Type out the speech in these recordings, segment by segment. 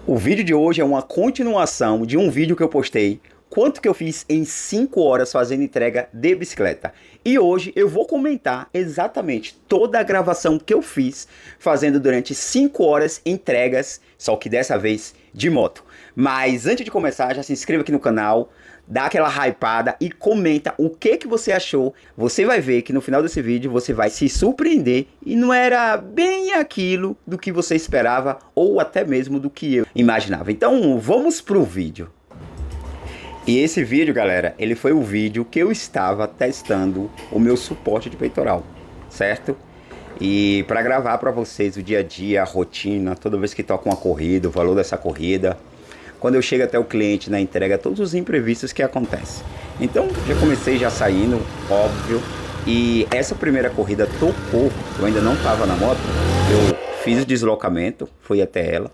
O vídeo de hoje é uma continuação de um vídeo que eu postei, quanto que eu fiz em 5 horas fazendo entrega de bicicleta. E hoje eu vou comentar exatamente toda a gravação que eu fiz fazendo durante 5 horas entregas, só que dessa vez de moto. Mas antes de começar, já se inscreva aqui no canal, dá aquela hypada e comenta o que você achou. Você vai ver que no final desse vídeo você vai se surpreender e não era bem aquilo do que você esperava ou até mesmo do que eu imaginava. Então vamos pro vídeo. E esse vídeo, galera, ele foi o vídeo que eu estava testando o meu suporte de peitoral, certo? E para gravar para vocês o dia a dia, a rotina, toda vez que toca uma corrida, o valor dessa corrida, quando eu chego até o cliente na entrega, todos os imprevistos que acontecem. Então já comecei já saindo, óbvio, e essa primeira corrida tocou, eu ainda não estava na moto, eu fiz o deslocamento, fui até ela,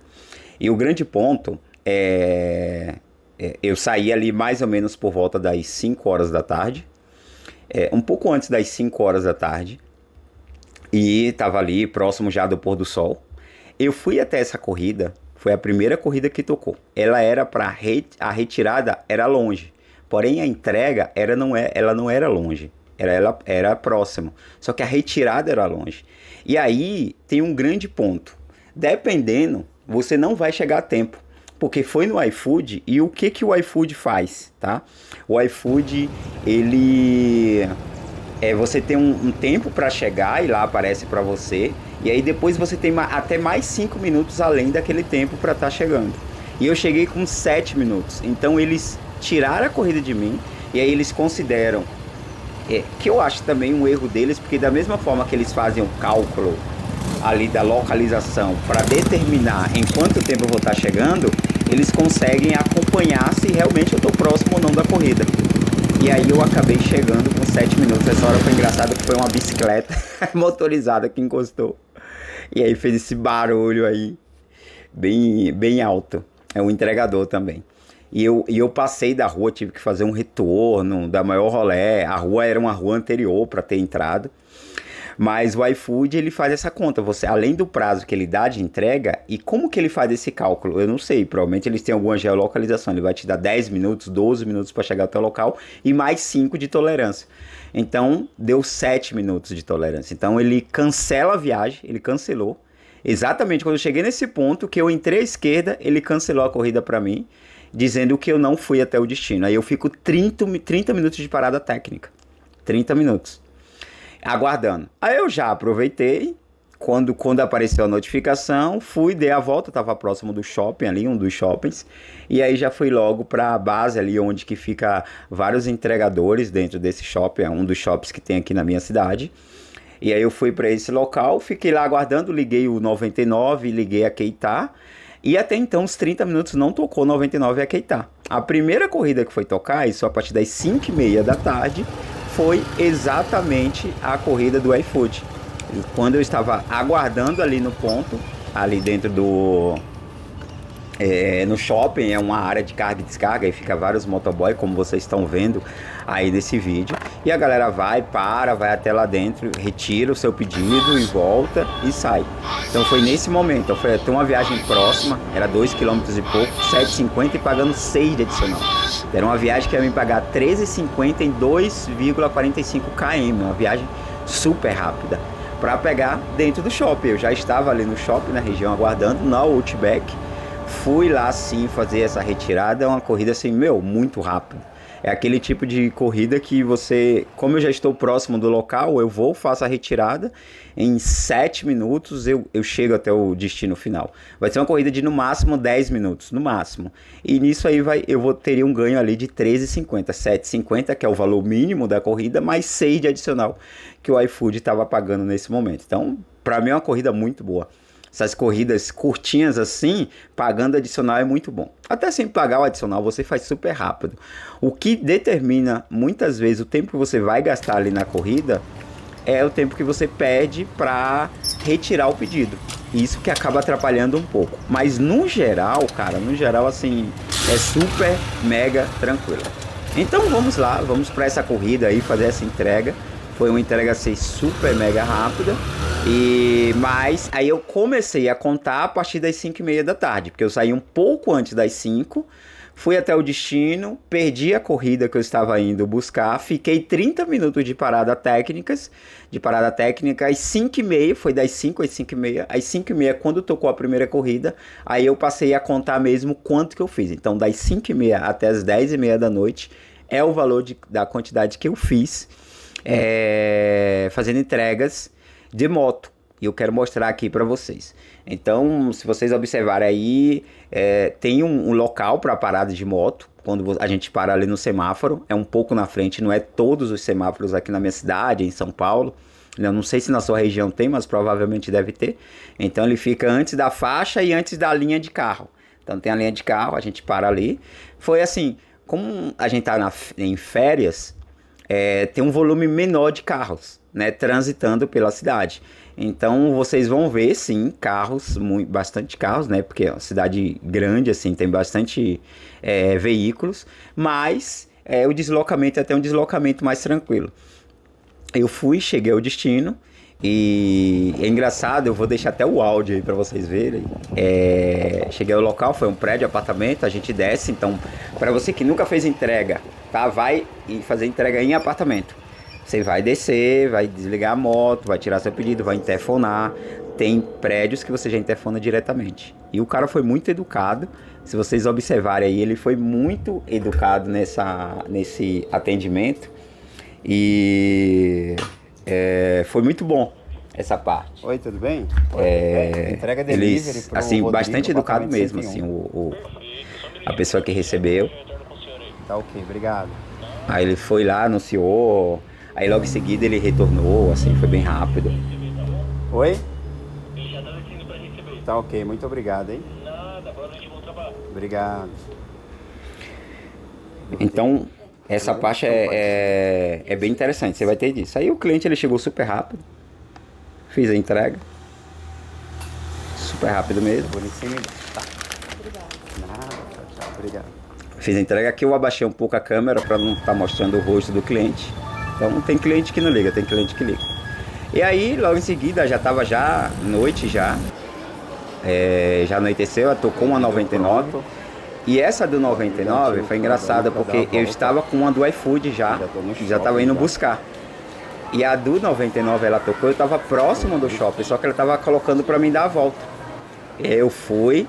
e o grande ponto eu saí ali mais ou menos por volta das 5 horas da tarde, um pouco antes das 5 horas da tarde, e estava ali próximo já do pôr do sol. Eu fui até essa corrida, foi a primeira corrida que tocou. Ela era para a retirada era longe, porém a entrega ela não era longe, era próximo. Só que a retirada era longe. E aí tem um grande ponto. Dependendo, você não vai chegar a tempo, porque foi no iFood. E o que o iFood faz, tá? O iFood, ele você tem um tempo para chegar e lá aparece para você. E aí depois você tem até mais 5 minutos além daquele tempo para estar chegando. E eu cheguei com 7 minutos. Então eles tiraram a corrida de mim. E aí eles consideram, que eu acho também um erro deles, porque da mesma forma que eles fazem o cálculo ali da localização para determinar em quanto tempo eu vou estar chegando, eles conseguem acompanhar se realmente eu estou próximo ou não da corrida. E aí eu acabei chegando com 7 minutos. Essa hora foi engraçado que foi uma bicicleta motorizada que encostou. E aí fez esse barulho aí, bem alto. É um entregador também. E eu passei da rua, tive que fazer um retorno da maior rolê. A rua era uma rua anterior para ter entrado. Mas o iFood, ele faz essa conta, você, além do prazo que ele dá de entrega, e como que ele faz esse cálculo? Eu não sei, provavelmente eles têm alguma geolocalização, ele vai te dar 10 minutos, 12 minutos para chegar até o local, e mais 5 de tolerância. Então, deu 7 minutos de tolerância. Então, ele cancela a viagem, ele cancelou. Exatamente quando eu cheguei nesse ponto, que eu entrei à esquerda, ele cancelou a corrida para mim, dizendo que eu não fui até o destino. Aí eu fico 30 minutos de parada técnica, 30 minutos. Aguardando. Aí eu já aproveitei, quando apareceu a notificação, fui, dei a volta, estava próximo do shopping ali, um dos shoppings, e aí já fui logo para a base ali, onde que fica vários entregadores dentro desse shopping, é um dos shoppings que tem aqui na minha cidade. E aí eu fui para esse local, fiquei lá aguardando, liguei o 99, liguei a Queitar, e até então os 30 minutos não tocou 99 a Queitar. A primeira corrida que foi tocar, isso a partir das 5h30 da tarde, foi exatamente a corrida do iFood. Quando eu estava aguardando ali no ponto, ali dentro do no shopping, é uma área de carga e descarga, e fica vários motoboy, como vocês estão vendo aí nesse vídeo, e a galera vai até lá dentro, retira o seu pedido e volta e sai. Então foi nesse momento, foi até uma viagem próxima, era 2 km e pouco, 7,50 e pagando 6 de adicional. Era uma viagem que ia me pagar 13,50 em 2,45 km, uma viagem super rápida, para pegar dentro do shopping. Eu já estava ali no shopping, na região, aguardando, no Outback. Fui lá sim fazer essa retirada, é uma corrida assim, muito rápido. É aquele tipo de corrida que você, como eu já estou próximo do local, eu vou, faço a retirada, em 7 minutos eu chego até o destino final. Vai ser uma corrida de no máximo 10 minutos, no máximo. E nisso aí teria um ganho ali de 13,50, 7,50, que é o valor mínimo da corrida, mais 6 de adicional que o iFood estava pagando nesse momento. Então, para mim é uma corrida muito boa. Essas corridas curtinhas assim, pagando adicional é muito bom. Até sem pagar o adicional, você faz super rápido. O que determina muitas vezes o tempo que você vai gastar ali na corrida é o tempo que você perde para retirar o pedido. Isso que acaba atrapalhando um pouco. Mas no geral, cara, assim, é super mega tranquilo. Então vamos lá, vamos para essa corrida aí, fazer essa entrega. Foi uma entrega assim super mega rápida. Mas aí eu comecei a contar a partir das 5:30 da tarde, porque eu saí um pouco antes das 5, fui até o destino, perdi a corrida que eu estava indo buscar, fiquei 30 minutos de parada técnica, às 5:30, foi das 5 às 5:30, às 5:30, quando tocou a primeira corrida, aí eu passei a contar mesmo quanto que eu fiz. Então, das 5:30 até as 10:30 da noite, é o valor da quantidade que eu fiz, fazendo entregas de moto. E eu quero mostrar aqui para vocês. Então, se vocês observarem aí, tem um local para parada de moto. Quando a gente para ali no semáforo, é um pouco na frente, não é todos os semáforos aqui na minha cidade, em São Paulo. Eu não sei se na sua região tem, mas provavelmente deve ter. Então ele fica antes da faixa e antes da linha de carro. Então tem a linha de carro, a gente para ali. Foi assim, como a gente tá em férias, tem um volume menor de carros, né, transitando pela cidade. Então vocês vão ver, sim, carros, bastante carros, né? Porque é uma cidade grande, assim, tem bastante veículos, mas o deslocamento é até um deslocamento mais tranquilo. Eu cheguei ao destino e é engraçado, eu vou deixar até o áudio aí pra vocês verem. Cheguei ao local, foi um prédio, apartamento, a gente desce, então, pra você que nunca fez entrega, tá? Vai e fazer entrega em apartamento. Você vai descer, vai desligar a moto, vai tirar seu pedido, vai interfonar. Tem prédios que você já interfona diretamente. E o cara foi muito educado. Se vocês observarem aí, ele foi muito educado nesse atendimento. E foi muito bom essa parte. Oi, tudo bem? Entrega delivery pro assim, Rodrigo, bastante educado mesmo, 101. Assim, a pessoa que recebeu. Tá ok, obrigado. Aí ele foi lá, anunciou. Aí logo em seguida ele retornou, assim, foi bem rápido. Oi? Ele já tá descendo pra receber. Tá ok, muito obrigado, hein? Nada, boa noite, bom trabalho. Obrigado. Então, essa parte é bem interessante, você vai ter disso. Aí o cliente ele chegou super rápido, fiz a entrega. Super rápido mesmo. Tá. Obrigado. Nada, tchau, obrigado. Fiz a entrega aqui, eu abaixei um pouco a câmera para não estar mostrando o rosto do cliente. Então tem cliente que não liga, tem cliente que liga. E aí, logo em seguida, já estava noite já. Já anoiteceu, tocou uma 99. E essa do 99 foi engraçada porque eu estava com uma do iFood já estava indo buscar. E a do 99 ela tocou, eu estava próximo do shopping, só que ela estava colocando para mim dar a volta. Eu fui,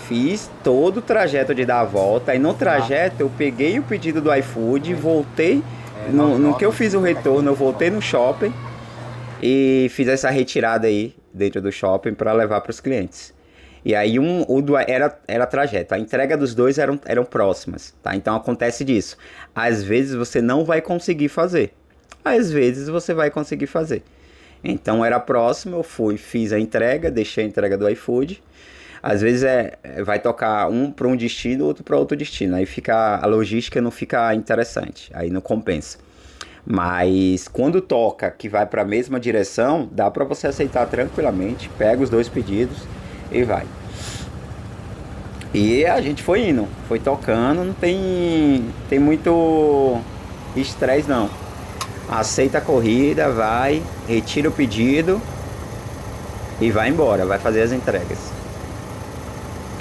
fiz todo o trajeto de dar a volta, e no trajeto eu peguei o pedido do iFood, voltei. No que eu fiz o retorno, eu voltei no shopping e fiz essa retirada aí dentro do shopping para levar para os clientes. E aí era trajeto, a entrega dos dois eram próximas, tá? Então acontece disso. Às vezes você não vai conseguir fazer, às vezes você vai conseguir fazer. Então era próximo, eu fui, fiz a entrega, deixei a entrega do iFood. Às vezes vai tocar um para um destino, outro para outro destino. Aí a logística não fica interessante, aí não compensa. Mas quando toca que vai para a mesma direção, dá para você aceitar tranquilamente, pega os dois pedidos e vai. E a gente foi indo, foi tocando, não tem muito estresse não. Aceita a corrida, vai, retira o pedido e vai embora, vai fazer as entregas.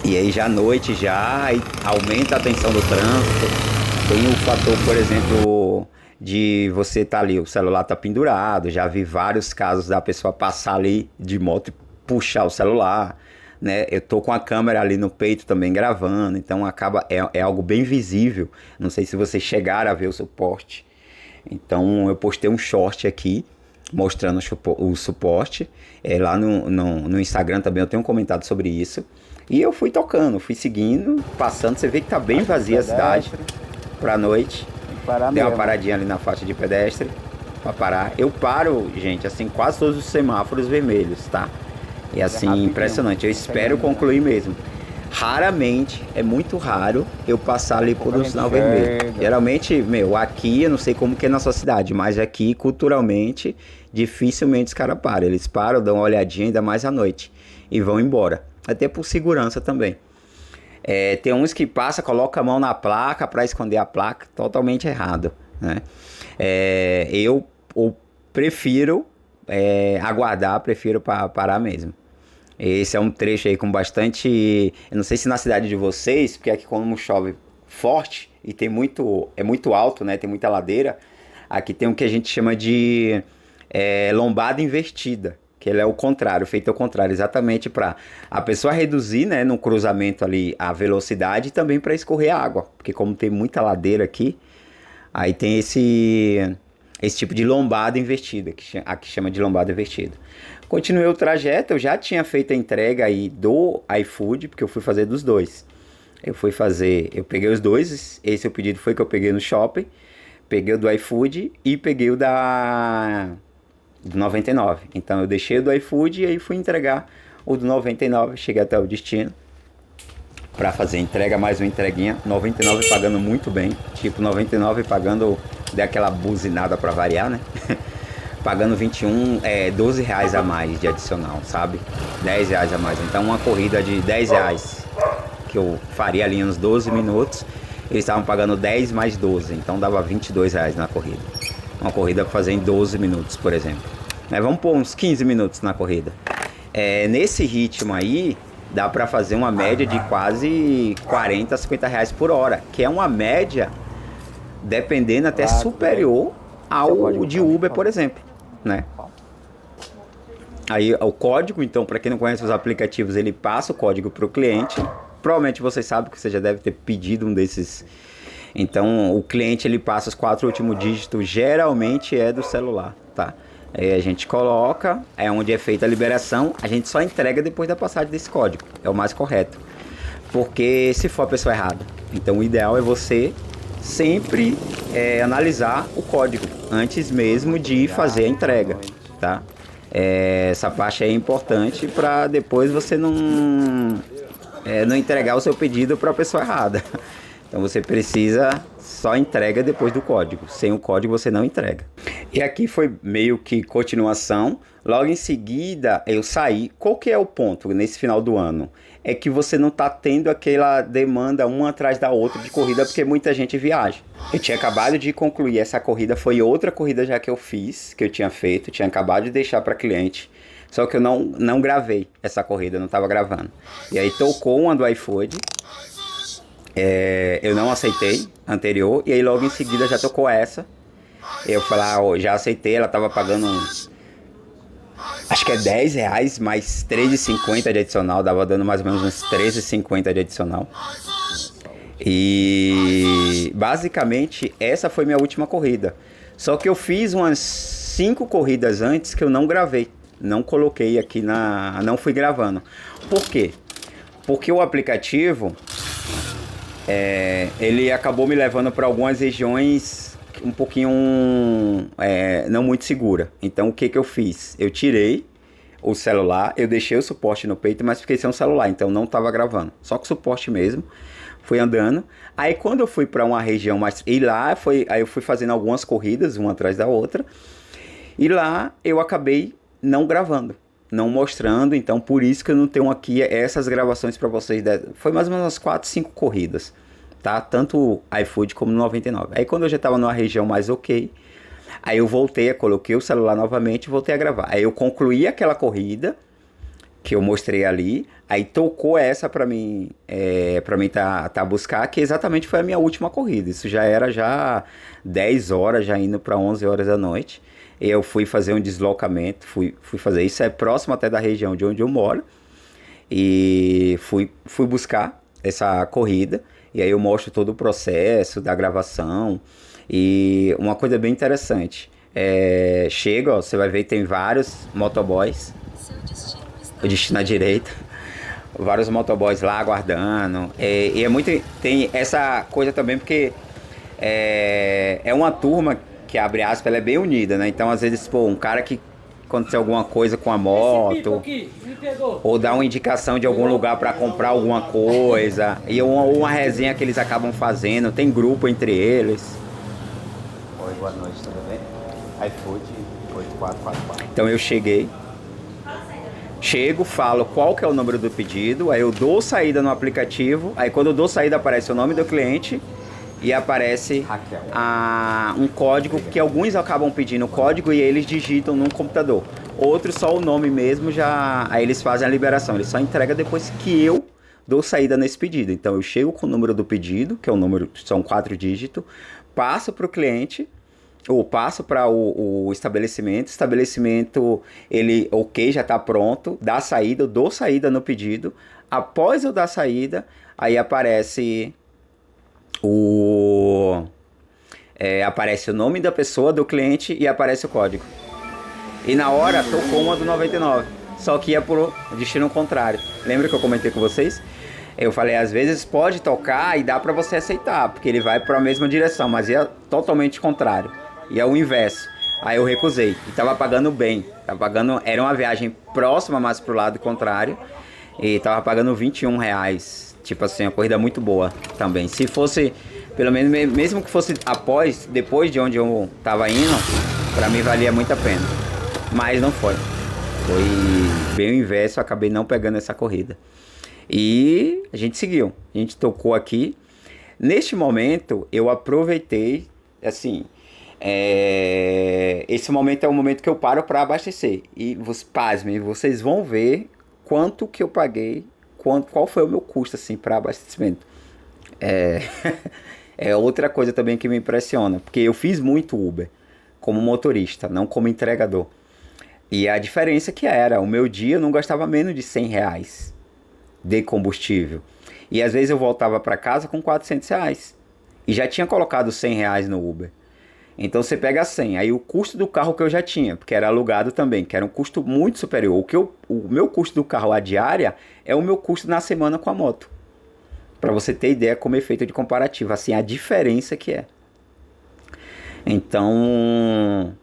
E aí já à noite aí aumenta a tensão do trânsito. Tem o fator, por exemplo, de você estar ali, o celular tá pendurado. Já vi vários casos da pessoa passar ali de moto e puxar o celular, né? Eu tô com a câmera ali no peito também gravando, então é algo bem visível. Não sei se vocês chegaram a ver o suporte. Então eu postei um short aqui mostrando o suporte. Lá no Instagram também eu tenho comentado sobre isso. E eu fui tocando, fui seguindo, passando. Você vê que tá bem vazia a cidade pra noite. Dei uma paradinha ali na faixa de pedestre pra parar. Eu paro, gente, assim, quase todos os semáforos vermelhos, tá? E assim, impressionante. Eu espero concluir mesmo. Raramente, é muito raro eu passar ali por um sinal vermelho. Geralmente, aqui, eu não sei como que é na sua cidade, mas aqui, culturalmente, dificilmente os caras param. Eles param, dão uma olhadinha, ainda mais à noite, e vão embora. Até por segurança também. Tem uns que passam, colocam a mão na placa para esconder a placa, totalmente errado, né? Eu prefiro aguardar, prefiro parar mesmo. Esse é um trecho aí com bastante... Eu não sei se na cidade de vocês, porque aqui como chove forte e tem é muito alto, né? Tem muita ladeira. Aqui tem o que a gente chama de lombada invertida, que ele é o contrário, feito ao contrário, exatamente para a pessoa reduzir, né, no cruzamento ali a velocidade e também para escorrer a água, porque como tem muita ladeira aqui, aí tem esse tipo de lombada invertida, que aqui chama de lombada invertida. Continuei o trajeto, eu já tinha feito a entrega aí do iFood, porque eu fui fazer dos dois. Eu peguei os dois, esse o pedido foi que eu peguei no shopping, peguei o do iFood e peguei o do 99. Então eu deixei o do iFood e aí fui entregar o do 99, cheguei até o destino para fazer entrega, mais uma entreguinha, 99 pagando muito bem, tipo 99 pagando, dei aquela buzinada para variar, né? Pagando 21, 12 reais a mais de adicional, sabe? 10 reais a mais. Então uma corrida de 10 reais que eu faria ali uns 12 minutos, eles estavam pagando 10 mais 12, então dava 22 reais na corrida. Uma corrida para fazer em 12 minutos, por exemplo. Vamos pôr uns 15 minutos na corrida. Nesse ritmo aí, dá para fazer uma média de quase 40, 50 reais por hora, que é uma média, dependendo até superior ao de Uber, por exemplo, né? Aí o código, então, para quem não conhece os aplicativos, ele passa o código para o cliente. Provavelmente você sabe que você já deve ter pedido um desses. Então o cliente ele passa os 4 últimos dígitos, geralmente é do celular, tá? Aí a gente coloca, é onde é feita a liberação, a gente só entrega depois da passagem desse código, é o mais correto. Porque se for a pessoa errada, então o ideal é você sempre analisar o código antes mesmo de fazer a entrega, tá? Essa parte é importante para depois você não entregar o seu pedido para a pessoa errada. Então você precisa só entrega depois do código. Sem o código você não entrega. E aqui foi meio que continuação. Logo em seguida eu saí. Qual que é o ponto nesse final do ano? É que você não está tendo aquela demanda uma atrás da outra de corrida, porque muita gente viaja. Eu tinha acabado de concluir essa corrida, foi outra corrida já que eu fiz, que eu tinha feito, tinha acabado de deixar para cliente. Só que eu não gravei essa corrida, não estava gravando. E aí tocou uma do iFood. Eu não aceitei anterior. E aí logo em seguida já tocou essa. Eu falei, já aceitei, ela estava pagando acho que 10 reais mais 13,50 de adicional. Dava dando mais ou menos uns 13,50 de adicional. E basicamente essa foi minha última corrida. Só que eu fiz umas 5 corridas antes que eu não gravei. Não coloquei aqui não fui gravando. Por quê? Porque o aplicativo ele acabou me levando para algumas regiões um pouquinho não muito segura. Então o que eu fiz? Eu tirei o celular, eu deixei o suporte no peito, mas fiquei sem o celular, então não estava gravando. Só com o suporte mesmo. Fui andando. Aí quando eu fui para uma região mais... aí eu fui fazendo algumas corridas, uma atrás da outra. E lá eu acabei não gravando, não mostrando, então por isso que eu não tenho aqui essas gravações para vocês. Foi mais ou menos umas 4, 5 corridas, tá? Tanto iFood como 99. Aí quando eu já estava numa região mais ok, aí eu coloquei o celular novamente e voltei a gravar. Aí eu concluí aquela corrida que eu mostrei ali, aí tocou essa para mim tá buscar, que exatamente foi a minha última corrida. Isso já era 10 horas, já indo para 11 horas da noite. Eu fui fazer um deslocamento, fui fazer isso, é próximo até da região de onde eu moro, e fui buscar essa corrida, e aí eu mostro todo o processo da gravação, e uma coisa bem interessante, chega, você vai ver, tem vários motoboys, o destino à direita, vários motoboys lá aguardando, e tem essa coisa também, porque é uma turma que, abre aspas, ela é bem unida, né? Então, às vezes, um cara que aconteceu alguma coisa com a moto, ou dá uma indicação de algum lugar para comprar alguma coisa, e uma resenha que eles acabam fazendo, tem grupo entre eles. Oi, boa noite, tudo bem? iFood 8444. Então eu chego, falo qual que é o número do pedido, aí eu dou saída no aplicativo, aí quando eu dou saída aparece o nome do cliente e aparece Raquel. um código, que alguns acabam pedindo o código e eles digitam no computador. Outros só o nome mesmo, aí eles fazem a liberação. Eles só entregam depois que eu dou saída nesse pedido. Então eu chego com o número do pedido, que é o número, são 4 dígitos, passo para o cliente, ou passo para o estabelecimento, ele, ok, já está pronto, dá saída, eu dou saída no pedido. Após eu dar saída, aí aparece aparece o nome da pessoa, do cliente, e aparece o código. E na hora tocou uma do 99, só que ia por destino contrário. Lembra que eu comentei com vocês? Eu falei, às vezes pode tocar e dá pra você aceitar, porque ele vai para a mesma direção, mas ia totalmente contrário, ia o inverso. Aí eu recusei, e tava pagando bem, era uma viagem próxima, mas pro lado contrário, e tava pagando R$21, tipo assim, uma corrida muito boa também. Se fosse, pelo menos, mesmo que fosse depois de onde eu tava indo, pra mim valia muito a pena. Mas não foi. Foi bem o inverso, eu acabei não pegando essa corrida. E a gente seguiu. A gente tocou aqui. Neste momento, eu aproveitei, assim... esse momento é o momento que eu paro para abastecer. E, pasmem, vocês vão ver quanto que eu paguei, qual foi o meu custo, assim, para abastecimento. É outra coisa também que me impressiona. Porque eu fiz muito Uber como motorista, não como entregador. E a diferença que era, o meu dia eu não gastava menos de R$100 de combustível. E às vezes eu voltava para casa com R$400. E já tinha colocado R$100 no Uber. Então você pega 100, aí o custo do carro que eu já tinha, porque era alugado também, que era um custo muito superior. O meu custo do carro, a diária, é o meu custo na semana com a moto. Para você ter ideia como efeito de comparativo, assim, a diferença que é. Então...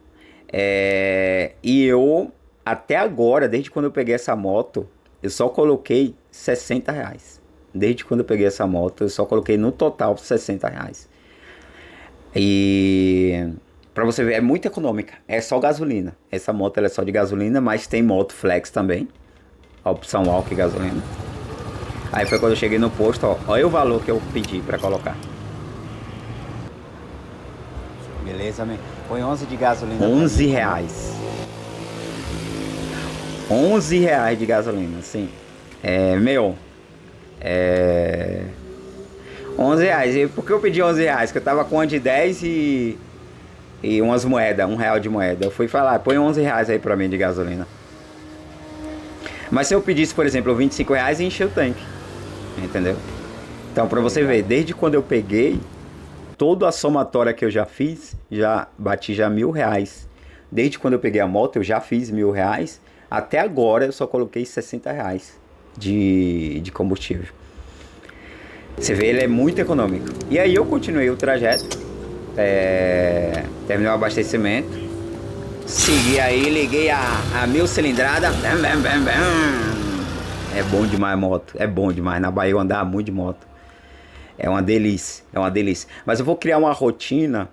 e eu, até agora, desde quando eu peguei essa moto, eu só coloquei R$60. Desde quando eu peguei essa moto, eu só coloquei no total R$60. E pra você ver, é muito econômica. É só gasolina. Essa moto ela é só de gasolina, mas tem moto flex também. A opção álcool e gasolina. Aí foi quando eu cheguei no posto, ó. Olha o valor que eu pedi pra colocar. Beleza, man. Põe 11 de gasolina. R$11. R$11 de gasolina, sim. R$11. E por que eu pedi R$11? Porque eu tava com uma de 10 e umas moedas, R$1 de moeda. Eu fui falar, põe R$11 aí pra mim de gasolina. Mas se eu pedisse, por exemplo, R$25 e encher o tanque. Entendeu? Então, pra você ver, desde quando eu peguei, toda a somatória que eu já fiz, já bati já R$1.000. Desde quando eu peguei a moto, eu já fiz R$1.000. Até agora, eu só coloquei R$60 de combustível. Você vê, ele é muito econômico. E aí eu continuei o trajeto. Terminei o abastecimento. Segui aí, liguei a 1000 cilindrada. É bom demais a moto. É bom demais. Na Bahia eu andava muito de moto. É uma delícia. É uma delícia. Mas eu vou criar uma rotina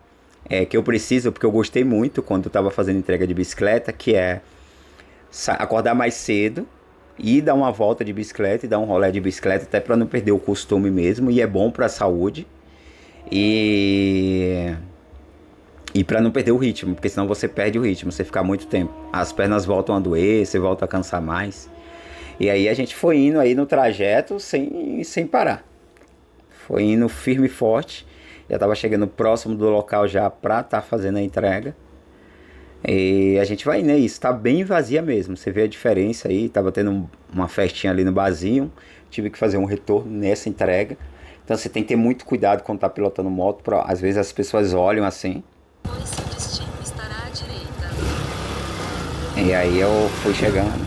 que eu preciso, porque eu gostei muito quando eu estava fazendo entrega de bicicleta, que é acordar mais cedo e dar uma volta de bicicleta e dar um rolê de bicicleta, até para não perder o costume mesmo, e é bom para a saúde e para não perder o ritmo, porque senão você perde o ritmo, você fica muito tempo, as pernas voltam a doer, você volta a cansar mais. E aí a gente foi indo aí no trajeto sem parar, foi indo firme e forte, já estava chegando próximo do local já para estar fazendo a entrega. E a gente vai, né? Isso tá bem vazia mesmo. Você vê a diferença aí. Tava tendo uma festinha ali no barzinho. Tive que fazer um retorno nessa entrega. Então você tem que ter muito cuidado quando tá pilotando moto. Às vezes as pessoas olham assim. Seu destino estará à direita. E aí eu fui chegando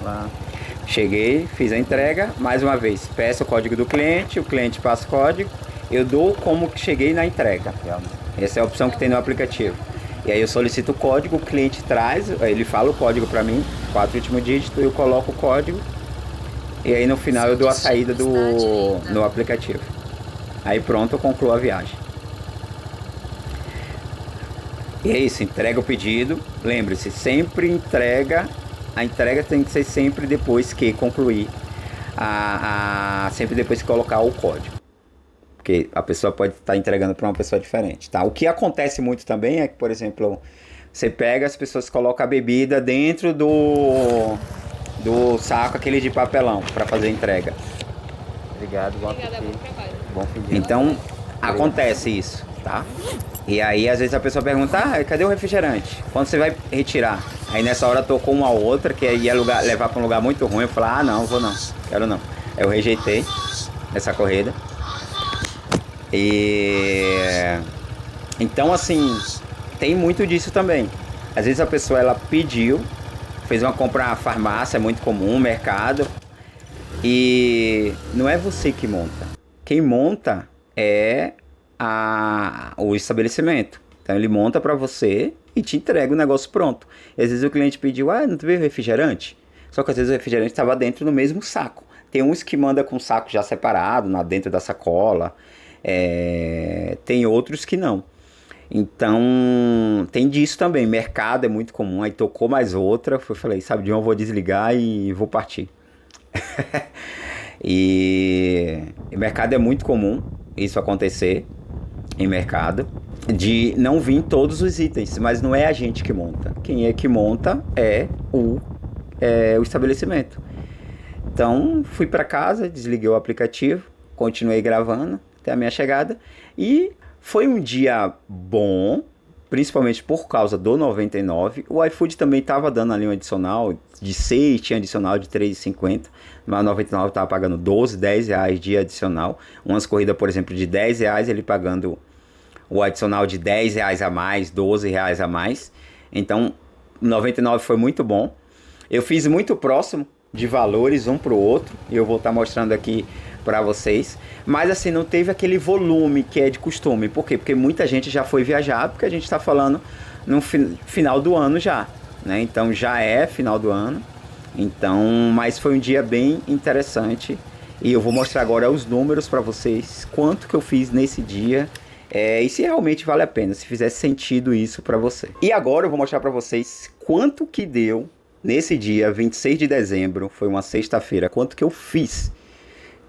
lá. Cheguei, fiz a entrega. Mais uma vez, peço o código do cliente. O cliente passa o código. Eu dou como que cheguei na entrega. Essa é a opção que tem no aplicativo. E aí eu solicito o código, o cliente traz, ele fala o código para mim, 4 últimos dígitos, eu coloco o código. E aí no final eu dou a saída no aplicativo. Aí pronto, eu concluo a viagem. E é isso, entrega o pedido. Lembre-se, sempre a entrega tem que ser sempre depois que concluir, sempre depois que colocar o código. Porque a pessoa pode estar entregando para uma pessoa diferente, tá? O que acontece muito também é que, por exemplo, você pega, as pessoas colocam a bebida dentro do saco, aquele de papelão, para fazer a entrega. Obrigado, bom Obrigada, bom apetite. trabalho. Bom fim de semana. Então, acontece isso, tá? E aí, às vezes, a pessoa pergunta, cadê o refrigerante? Quando você vai retirar? Aí, nessa hora, tocou uma outra, que ia levar para um lugar muito ruim. Eu falei, não, vou não, quero não. Eu rejeitei essa corrida. Então, assim, tem muito disso também. Às vezes, a pessoa, ela pediu, fez uma compra na farmácia, é muito comum, mercado. E não é você que monta. Quem monta é o estabelecimento. Então ele monta para você e te entrega o negócio pronto. E às vezes o cliente pediu, não veio refrigerante? Só que às vezes o refrigerante estava dentro do mesmo saco. Tem uns que manda com o saco já separado, dentro da sacola. Tem outros que não. Então tem disso também. Mercado é muito comum. Aí tocou mais outra. Eu falei, sabe de onde eu vou desligar e vou partir. E mercado é muito comum isso acontecer em mercado, de não vir todos os itens, mas não é a gente que monta. Quem é que monta é o estabelecimento. Então fui para casa, desliguei o aplicativo, continuei gravando até a minha chegada e foi um dia bom, principalmente por causa do 99. O iFood também estava dando ali um adicional de 6, tinha adicional de 3,50, mas o 99 estava pagando 12, 10 reais de adicional. Umas corridas, por exemplo, de 10 reais, ele pagando o adicional de 10 reais a mais, 12 reais a mais. Então, o 99 foi muito bom. Eu fiz muito próximo de valores um para o outro, e eu vou estar mostrando aqui para vocês, mas assim, não teve aquele volume que é de costume. Por quê? Porque muita gente já foi viajar, porque a gente está falando no final do ano já, né? Então já é final do ano, então, mas foi um dia bem interessante e eu vou mostrar agora os números para vocês, quanto que eu fiz nesse dia e se realmente vale a pena, se fizesse sentido isso para você. E agora eu vou mostrar para vocês quanto que deu nesse dia 26 de dezembro, foi uma sexta-feira, quanto que eu fiz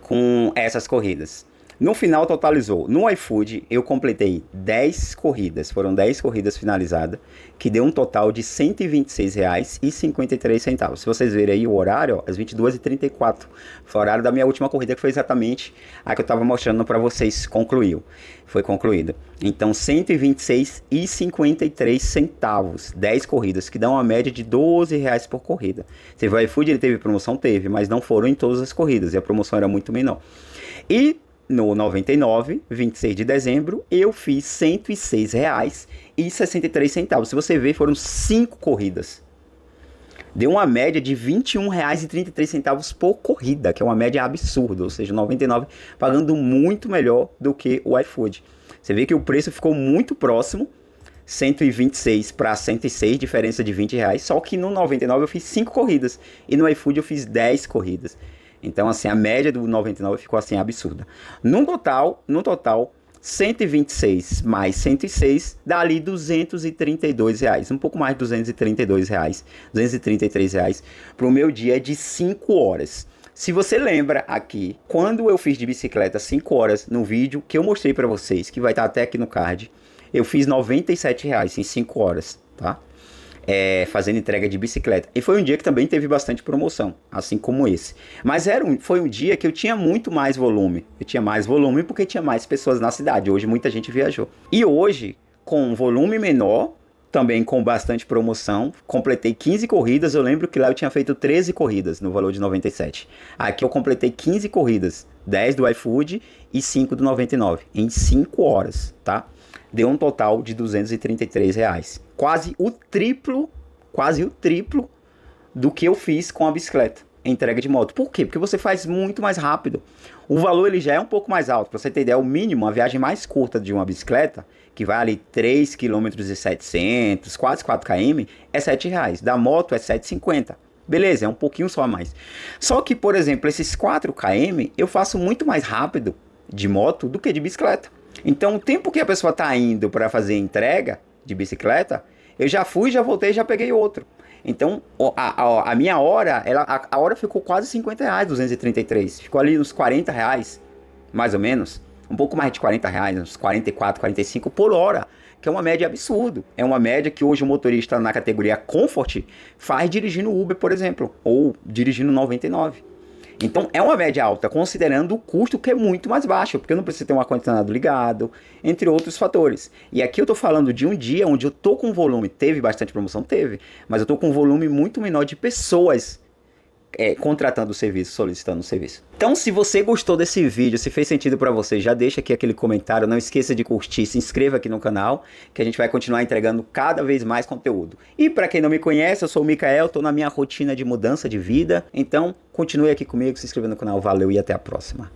com essas corridas. No final totalizou, no iFood eu completei 10 corridas, foram 10 corridas finalizadas, que deu um total de R$ 126,53. Se vocês verem aí o horário, às 22h34, foi o horário da minha última corrida, que foi exatamente a que eu estava mostrando para vocês, foi concluída. Então R$ 126,53, 10 corridas, que dá uma média de R$ 12 por corrida. Se o iFood ele teve promoção, teve, mas não foram em todas as corridas, e a promoção era muito menor. E no 99, 26 de dezembro, eu fiz R$ 106,63. Se você ver, foram 5 corridas. Deu uma média de R$ 21,33 por corrida, que é uma média absurda. Ou seja, 99 pagando muito melhor do que o iFood. Você vê que o preço ficou muito próximo, 126 para 106, diferença de R$ 20. Só que no 99 eu fiz 5 corridas e no iFood eu fiz 10 corridas. Então, assim, a média do 99 ficou assim absurda. No total, 126 mais 106 dá ali R$ 232, um pouco mais de R$ 232, R$ 233 para o meu dia de 5 horas. Se você lembra aqui, quando eu fiz de bicicleta 5 horas no vídeo que eu mostrei para vocês, que vai estar até aqui no card, eu fiz R$ 97 em 5 horas, tá? Fazendo entrega de bicicleta. E foi um dia que também teve bastante promoção, assim como esse. Mas foi um dia que eu tinha muito mais volume. Eu tinha mais volume porque tinha mais pessoas na cidade. Hoje muita gente viajou. E hoje, com volume menor, também com bastante promoção, completei 15 corridas. Eu lembro que lá eu tinha feito 13 corridas no valor de 97. Aqui eu completei 15 corridas, 10 do iFood e 5 do 99, em 5 horas, tá? Deu um total de R$ 233. Quase o triplo do que eu fiz com a bicicleta, entrega de moto. Por quê? Porque você faz muito mais rápido. O valor ele já é um pouco mais alto. Para você ter ideia, o mínimo, a viagem mais curta de uma bicicleta, que vai ali 3,7 km, quase 4 km, é R$ 7. Da moto é R$ 7,50. Beleza, é um pouquinho só a mais. Só que, por exemplo, esses 4 km eu faço muito mais rápido de moto do que de bicicleta. Então, o tempo que a pessoa está indo para fazer entrega de bicicleta, eu já fui, já voltei, já peguei outro. Então, a minha hora, a hora ficou quase R$ 50, 233. Ficou ali uns R$ 40, mais ou menos. um pouco mais de R$ 40, uns 44, 45 por hora, que é uma média absurdo. É uma média que hoje o motorista na categoria Comfort faz dirigindo Uber, por exemplo, ou dirigindo 99. Então é uma média alta, considerando o custo que é muito mais baixo, porque eu não preciso ter um ar-condicionado ligado, entre outros fatores. E aqui eu tô falando de um dia onde eu tô com volume, teve bastante promoção? Teve, mas eu tô com um volume muito menor de pessoas contratando o serviço, solicitando o serviço. Então, se você gostou desse vídeo, se fez sentido para você, já deixa aqui aquele comentário, não esqueça de curtir, se inscreva aqui no canal, que a gente vai continuar entregando cada vez mais conteúdo. E para quem não me conhece, eu sou o Mikael, tô na minha rotina de mudança de vida, então continue aqui comigo, se inscreva no canal, valeu e até a próxima.